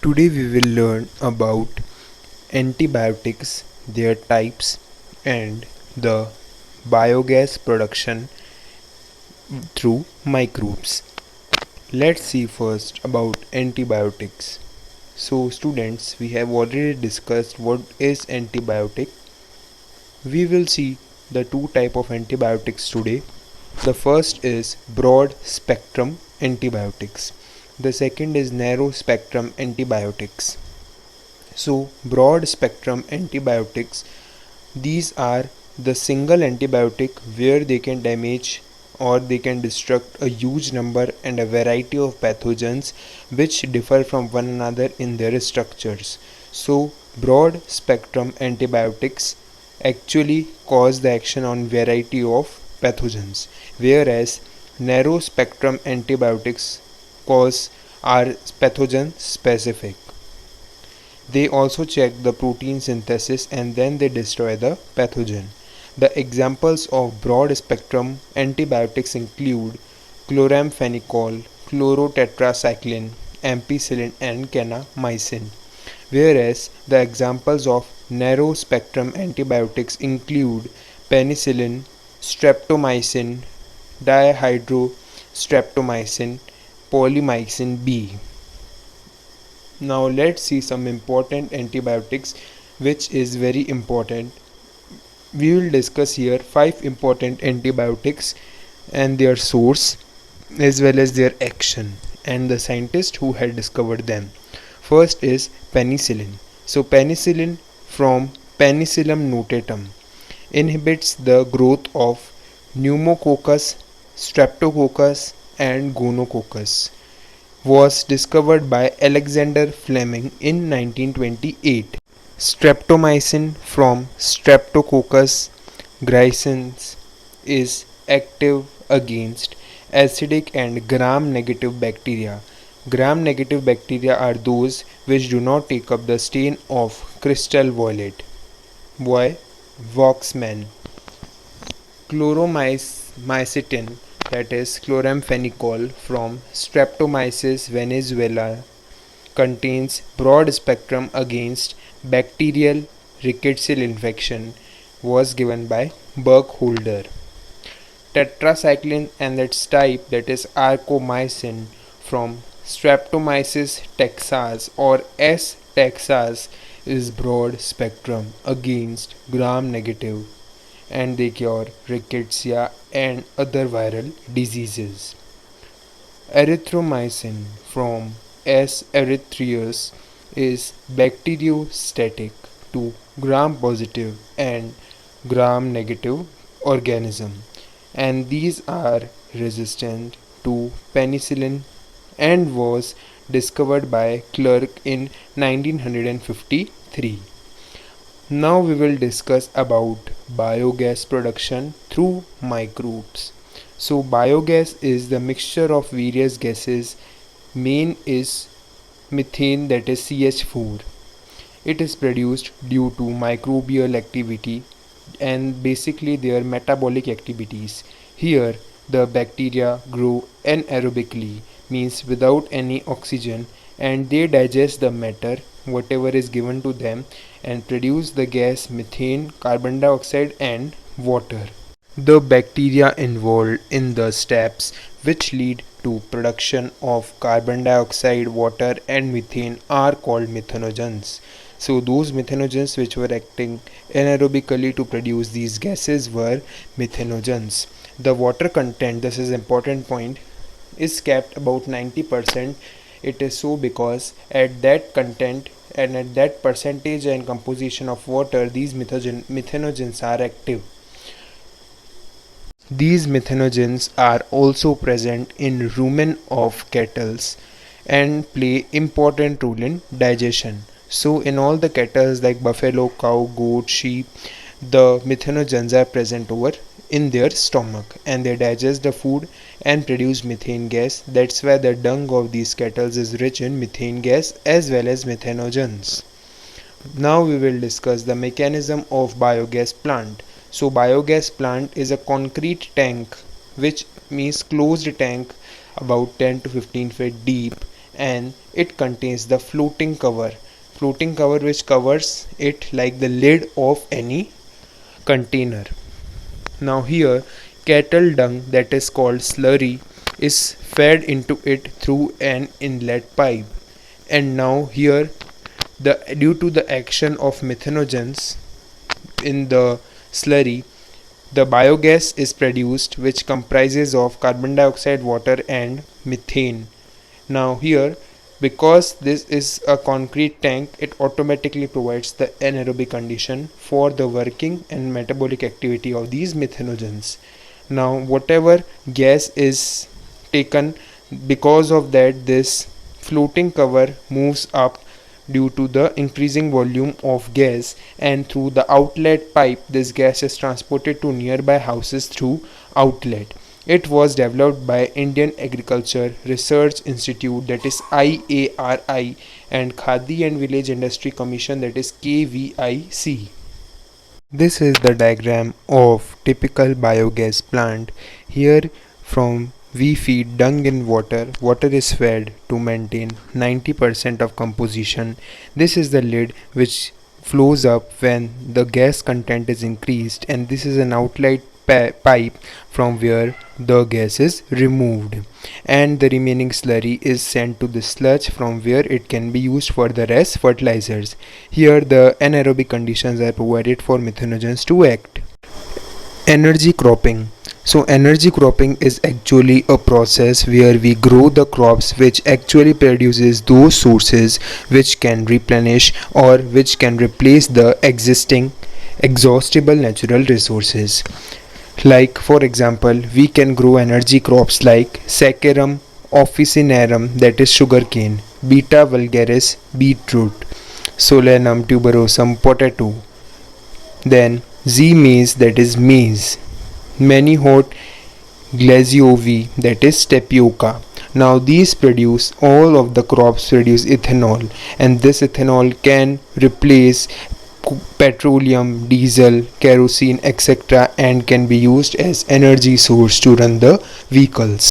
Today we will learn about antibiotics, their types, and the biogas production through microbes. Let's see first about antibiotics. So students, we have already discussed what is antibiotic. We will see the two type of antibiotics today. The first is broad spectrum antibiotics. The second is narrow spectrum antibiotics. So, broad spectrum antibiotics, these are the single antibiotic where they can damage or they can destruct a huge number and a variety of pathogens which differ from one another in their structures. So, broad spectrum antibiotics actually cause the action on variety of pathogens, whereas narrow spectrum antibiotics cause are pathogen specific. They also check the protein synthesis and then they destroy the pathogen. The examples of broad spectrum antibiotics include chloramphenicol, chlorotetracycline, ampicillin, and kanamycin. Whereas the examples of narrow spectrum antibiotics include penicillin, streptomycin, dihydrostreptomycin, polymyxin B. Now let's see some important antibiotics which is very important. We will discuss here 5 important antibiotics and their source as well as their action and the scientist who had discovered them. First is penicillin. So penicillin from Penicillium notatum inhibits the growth of pneumococcus, streptococcus and gonococcus. Was discovered by Alexander Fleming in 1928. Streptomycin from Streptococcus grisens is active against acidic and gram-negative bacteria. Gram-negative bacteria are those which do not take up the stain of crystal violet. Why? Waxman. Chloromycetin, that is chloramphenicol from Streptomyces venezuela, contains broad spectrum against bacterial rickettsial infection, was given by Burkholder. Tetracycline and its type, that is arcomycin from Streptomyces texas or S. texas, is broad spectrum against gram negative and they cure rickettsia and other viral diseases. Erythromycin from S. erythraeus is bacteriostatic to gram positive and gram negative organism, and these are resistant to penicillin and was discovered by Clerk in 1953. Now we will discuss about biogas production through microbes. So biogas is the mixture of various gases. Main is methane, that is CH4. It is produced due to microbial activity and basically their metabolic activities. Here the bacteria grow anaerobically, means without any oxygen, and they digest the matter whatever is given to them and produce the gas methane, carbon dioxide and water. The bacteria involved in the steps which lead to production of carbon dioxide, water and methane are called methanogens. So those methanogens which were acting anaerobically to produce these gases were methanogens. The water content, this is important point, is kept about 90%. It is so because at that content and at that percentage and composition of water, these methanogens are active. These methanogens are also present in rumen of cattle and play important role in digestion. So in all the cattle like buffalo, cow, goat, sheep, the methanogens are present over in their stomach and they digest the food and produce methane gas. That's why the dung of these cattle is rich in methane gas as well as methanogens. Now we will discuss the mechanism of biogas plant. So biogas plant is a concrete tank, which means closed tank about 10 to 15 feet deep, and it contains the floating cover which covers it like the lid of any container. Now here cattle dung that is called slurry is fed into it through an inlet pipe, and now here the due to the action of methanogens in the slurry, the biogas is produced which comprises of carbon dioxide, water and methane. Now here, because this is a concrete tank, it automatically provides the anaerobic condition for the working and metabolic activity of these methanogens. Now whatever gas is taken, because of that this floating cover moves up due to the increasing volume of gas, and through the outlet pipe this gas is transported to nearby houses through outlet. It was developed by Indian Agriculture Research Institute, that is IARI, and Khadi and Village Industry Commission, that is KVIC. This is the diagram of typical biogas plant. Here from we feed dung in water. Water is fed to maintain 90% of composition. This is the lid which flows up when the gas content is increased, and this is an outlet pipe from where the gas is removed, and the remaining slurry is sent to the sludge from where it can be used for the rest fertilizers. Here the anaerobic conditions are provided for methanogens to act. Energy cropping. So energy cropping is actually a process where we grow the crops which actually produces those sources which can replenish or which can replace the existing exhaustible natural resources. Like for example, we can grow energy crops like Saccharum officinarum, that is sugarcane, Beta vulgaris beetroot, Solanum tuberosum potato, then Z maize, that is maize, Manihot glaziovi, that is tapioca. Now these produce, all of the crops produce ethanol, and this ethanol can replace petroleum, diesel, kerosene, etc., and can be used as energy source to run the vehicles.